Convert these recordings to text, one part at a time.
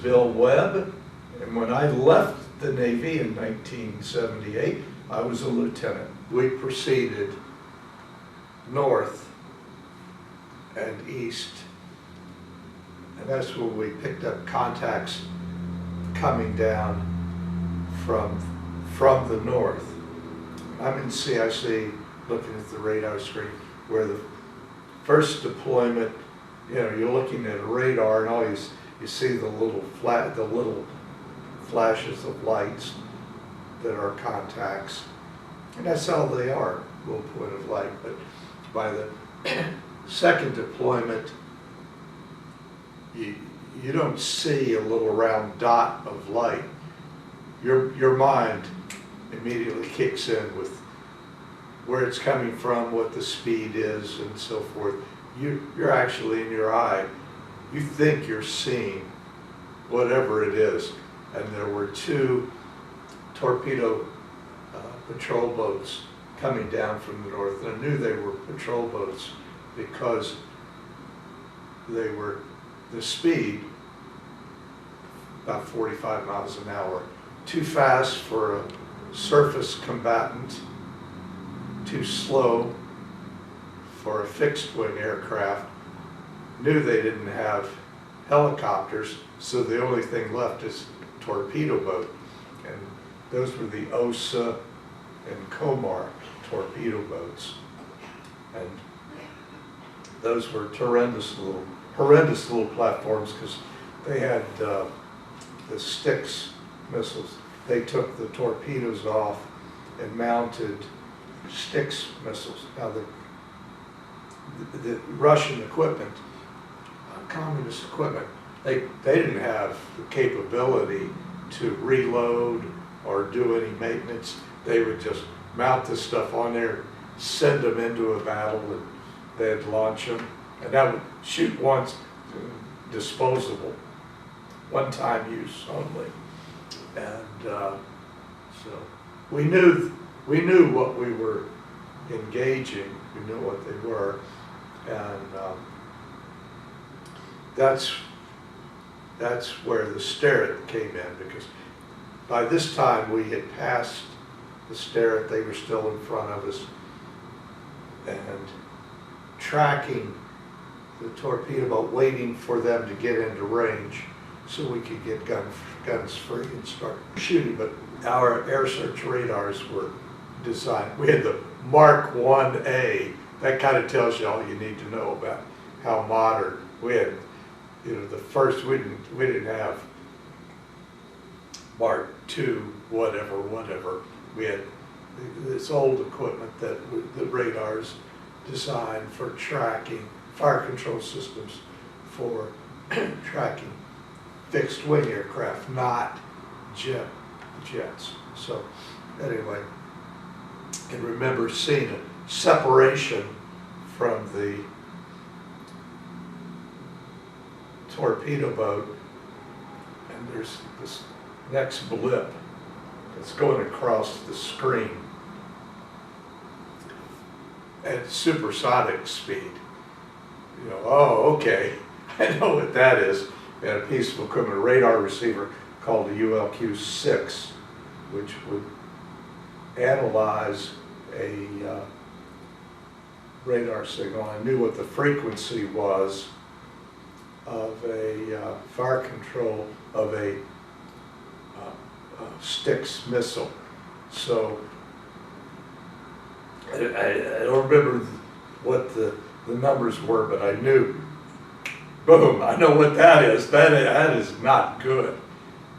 Bill Webb, and when I left the Navy in 1978, I was a lieutenant. We proceeded north and east, and that's where we picked up contacts coming down from the north. I'm in CIC looking at the radar screen where the first deployment, you know, you're looking at a radar and all you see the little flashes of lights that are contacts, and that's all they are, a little point of light. But by the second deployment, you don't see a little round dot of light. Your mind immediately kicks in with where it's coming from, what the speed is, and so forth. You're actually, in your eye, you think you're seeing whatever it is. And there were two torpedo patrol boats coming down from the north. And I knew they were patrol boats because they were the speed, about 45 miles an hour, too fast for a surface combatant, too slow for a fixed wing aircraft. Knew they didn't have helicopters, so the only thing left is torpedo boat. And those were the OSA and Komar torpedo boats. And those were horrendous little platforms because they had the Styx missiles. They took the torpedoes off and mounted Styx missiles. Now the Russian equipment, communist equipment, they didn't have the capability to reload or do any maintenance. They would just mount this stuff on there, send them into a battle, and they'd launch them. And that would shoot once, disposable, one-time use only. And so we knew what we were engaging. We knew what they were, and that's where the Sterett came in, because by this time we had passed the Sterett. They were still in front of us, and tracking the torpedo boat, waiting for them to get into range so we could get guns free and start shooting. But our air search radars were designed. We had the Mark 1A. That kind of tells you all you need to know about how modern. We had, you know, the first, we didn't have Mark 2, whatever. We had this old equipment that the radars designed for tracking, fire control systems for tracking fixed wing aircraft, not jets. So anyway, I can remember seeing a separation from the torpedo boat, and there's this next blip that's going across the screen at supersonic speed. You know, oh, okay, I know what that is. We had a piece of equipment, a radar receiver called a ULQ-6, which would analyze a radar signal. I knew what the frequency was of a fire control of a Styx missile. So I don't remember what the numbers were, but I knew, boom, I know what that is. That is not good.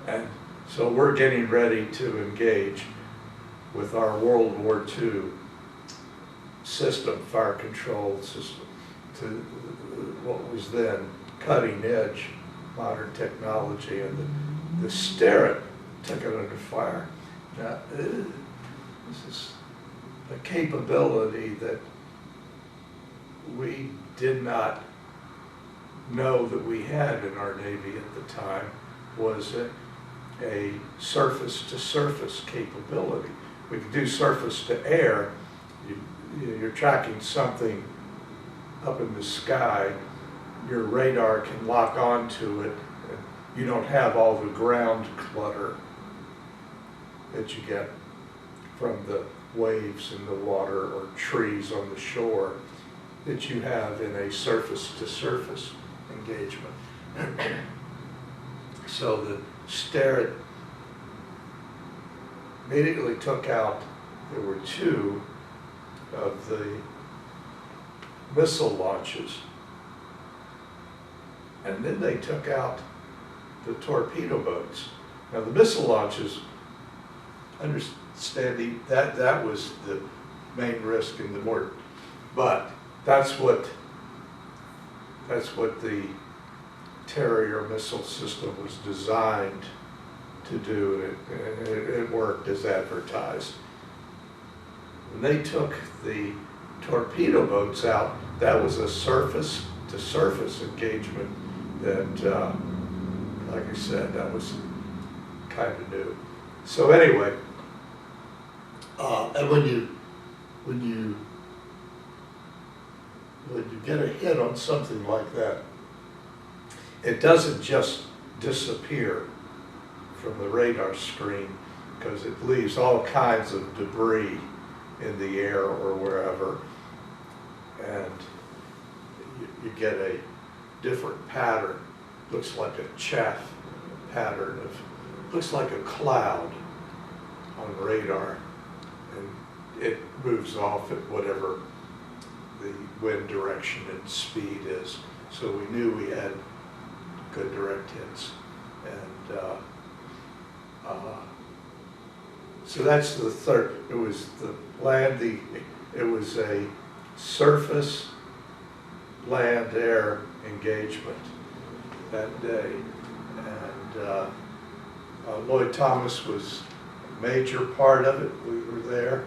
And so we're getting ready to engage with our World War II system, fire control system, to what was then cutting edge modern technology, and the Sterett took it under fire. Now, this is a capability that we did not know that we had in our Navy at the time, was a surface-to-surface capability. We could do surface-to-air. You're tracking something up in the sky, your radar can lock onto it, and you don't have all the ground clutter that you get from the waves in the water or trees on the shore that you have in a surface-to-surface engagement. So the Sterett immediately took out, there were 2 of the missile launches, and then they took out the torpedo boats. Now the missile launches, understanding that was the main risk in the more, but that's what the Terrier missile system was designed to do, and it worked as advertised. When they took the torpedo boats out, that was a surface-to-surface engagement that, like I said, that was kind of new. So anyway, and when you get a hit on something like that, it doesn't just disappear from the radar screen, because it leaves all kinds of debris in the air or wherever, and you get a different pattern. Looks like a chaff pattern looks like a cloud on radar, and it moves off at whatever the wind direction and speed is. So we knew we had good direct hits, and so that's the third. It was the land. It was a surface land air engagement that day, and Lloyd Thomas was a major part of it. We were there.